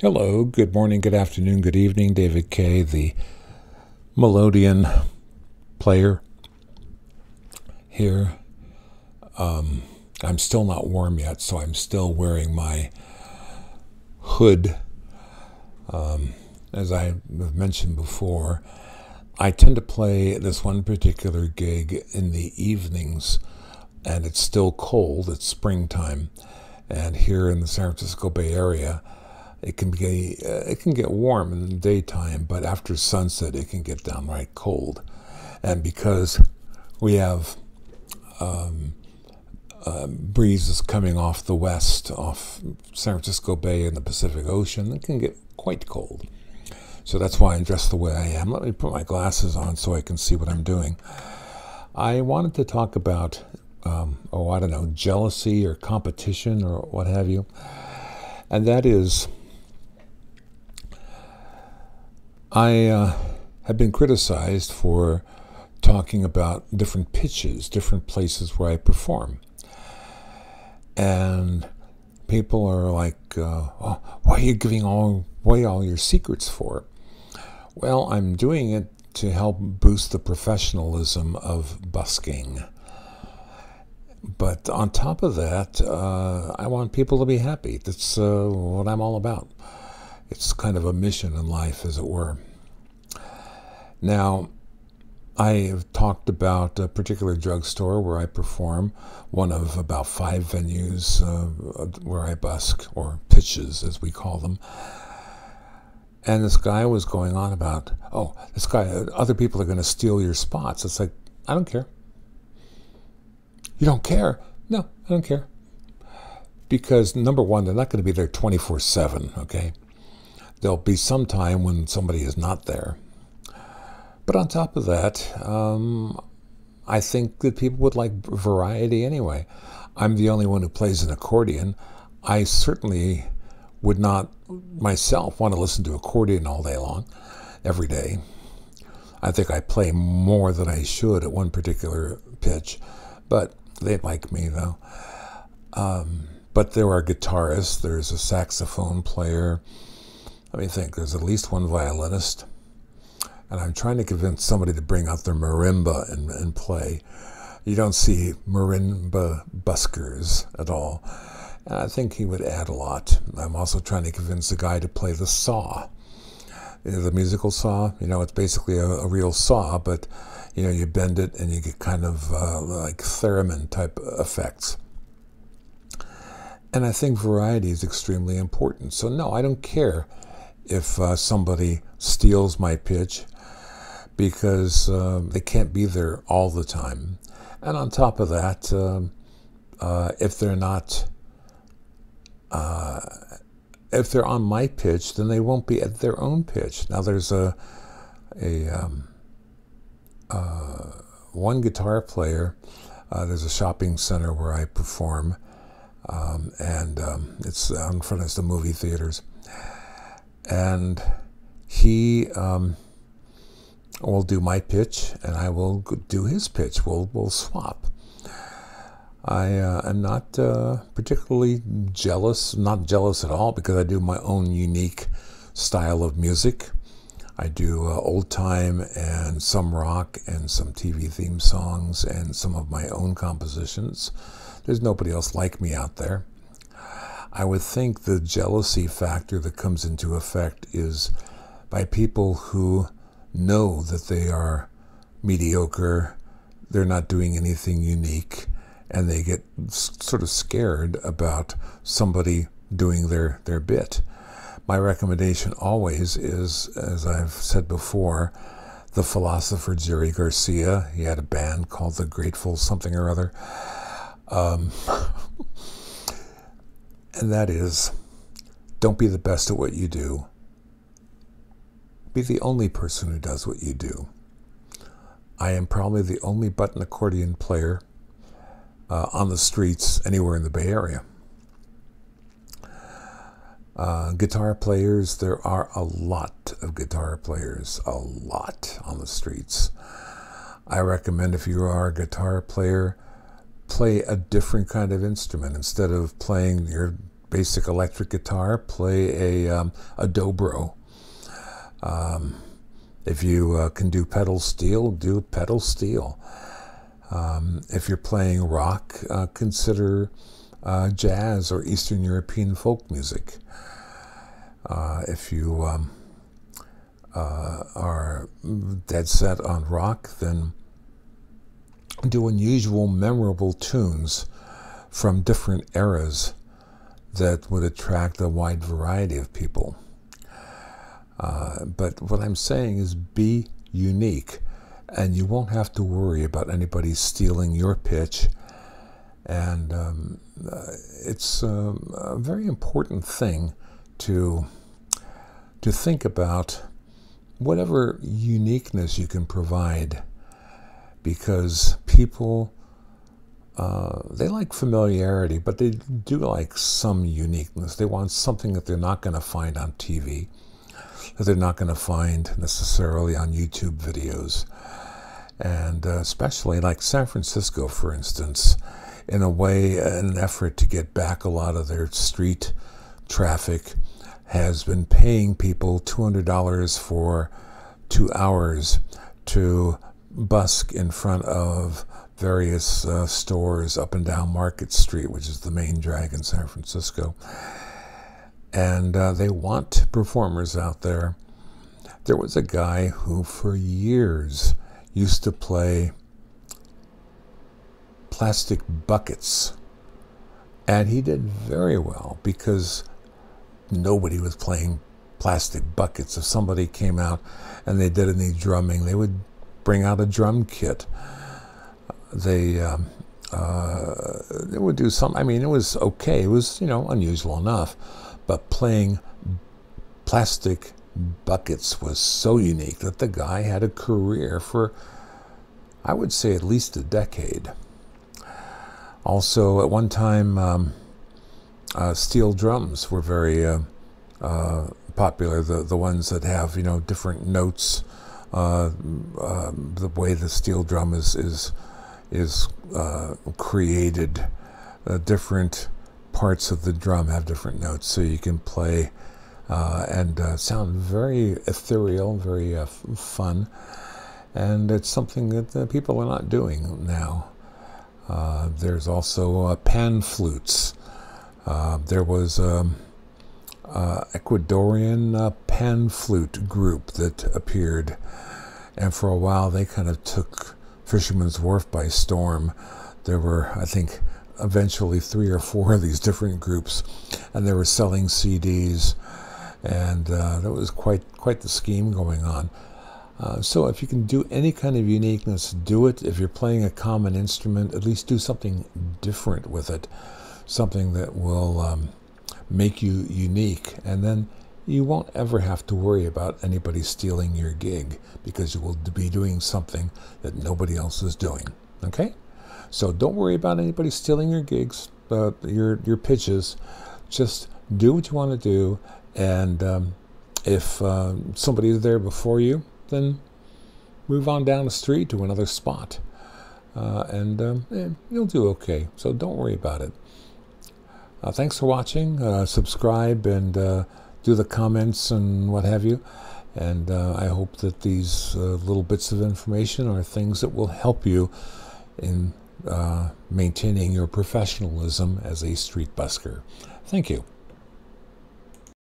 Hello, good morning, good afternoon, good evening. David Kay, the melodeon player here. I'm still not warm yet, so I'm still wearing my hood. As I have mentioned before, I tend to play this one particular gig in the evenings, and it's still cold. It's springtime, and here in the San Francisco Bay Area, it can get warm in the daytime, but after sunset it can get downright cold. And because we have breezes coming off the west, off San Francisco Bay and the Pacific Ocean, it can get quite cold. So that's why I'm dressed the way I am. Let me put my glasses on so I can see what I'm doing. I wanted to talk about, I don't know, jealousy or competition or what have you. And that is, I have been criticized for talking about different pitches, different places where I perform. And people are like, oh, why are you giving away all your secrets for? Well, I'm doing it to help boost the professionalism of busking. But on top of that, I want people to be happy. That's what I'm all about. It's kind of a mission in life, as it were. Now, I have talked about a particular drugstore where I perform, one of about 5 venues where I busk, or pitches as we call them. And this guy was going on about, other people are going to steal your spots. It's like, I don't care. You don't care? No, I don't care. Because, number one, they're not going to be there 24/7, okay? There'll be some time when somebody is not there. But on top of that, I think that people would like variety anyway. I'm the only one who plays an accordion. I certainly would not myself want to listen to accordion all day long, every day. I think I play more than I should at one particular pitch, but they like me though. But there are guitarists, there's a saxophone player. Let me think, there's at least one violinist. And I'm trying to convince somebody to bring out their marimba and play. You don't see marimba buskers at all. And I think he would add a lot. I'm also trying to convince the guy to play the saw. The musical saw, it's basically a real saw, but, you bend it and you get kind of like theremin type effects. And I think variety is extremely important. So no, I don't care if somebody steals my pitch, because they can't be there all the time. And on top of that, if they're not, if they're on my pitch, then they won't be at their own pitch. Now there's one guitar player. There's a shopping center where I perform, and it's out in front of the movie theaters. And he will do my pitch, and I will do his pitch. We'll swap. I am not particularly jealous, not jealous at all, because I do my own unique style of music. I do old time and some rock and some TV theme songs and some of my own compositions. There's nobody else like me out there. I would think the jealousy factor that comes into effect is by people who know that they are mediocre, they're not doing anything unique, and they get sort of scared about somebody doing their bit. My recommendation always is, as I've said before, the philosopher Jerry Garcia. He had a band called The Grateful something or other. And that is, don't be the best at what you do. Be the only person who does what you do. I am probably the only button accordion player on the streets anywhere in the Bay Area. Guitar players, there are a lot of guitar players, a lot on the streets. I recommend, if you are a guitar player, play a different kind of instrument. Instead of playing your basic electric guitar, play a dobro. If you can do pedal steel, do pedal steel. If you're playing rock, consider jazz or Eastern European folk music. If you are dead set on rock, then do unusual, memorable tunes from different eras that would attract a wide variety of people. But what I'm saying is be unique, and you won't have to worry about anybody stealing your pitch. And it's a very important thing to think about whatever uniqueness you can provide, because people, they like familiarity, but they do like some uniqueness. They want something that they're not going to find on TV, that they're not going to find necessarily on YouTube videos. And especially like San Francisco, for instance, in a way, in an effort to get back a lot of their street traffic, has been paying people $200 for 2 hours to busk in front of various stores up and down Market Street, which is the main drag in San Francisco. And they want performers out there. There was a guy who for years used to play plastic buckets, and he did very well because nobody was playing plastic buckets. If somebody came out and they did any drumming, they would bring out a drum kit. They would do some, I mean, it was okay. It was, unusual enough. But playing plastic buckets was so unique that the guy had a career for, I would say, at least a decade. Also, at one time, steel drums were very popular. The ones that have, different notes. The way the steel drum is created, different parts of the drum have different notes, so you can play and sound very ethereal, very fun, and it's something that people are not doing now. There's also pan flutes. There was Ecuadorian pan flute group that appeared, and for a while they kind of took Fisherman's Wharf by storm. There were, I think, eventually 3 or 4 of these different groups, and they were selling CDs, and there was quite the scheme going on. So if you can do any kind of uniqueness, do it. If you're playing a common instrument, at least do something different with it, something that will make you unique, and then you won't ever have to worry about anybody stealing your gig, because you will be doing something that nobody else is doing. Okay? So don't worry about anybody stealing your gigs, your pitches. Just do what you want to do, and if somebody's there before you, then move on down the street to another spot, and you'll do okay. So don't worry about it. Thanks for watching. Subscribe and do the comments and what have you. And I hope that these little bits of information are things that will help you in maintaining your professionalism as a street busker. Thank you.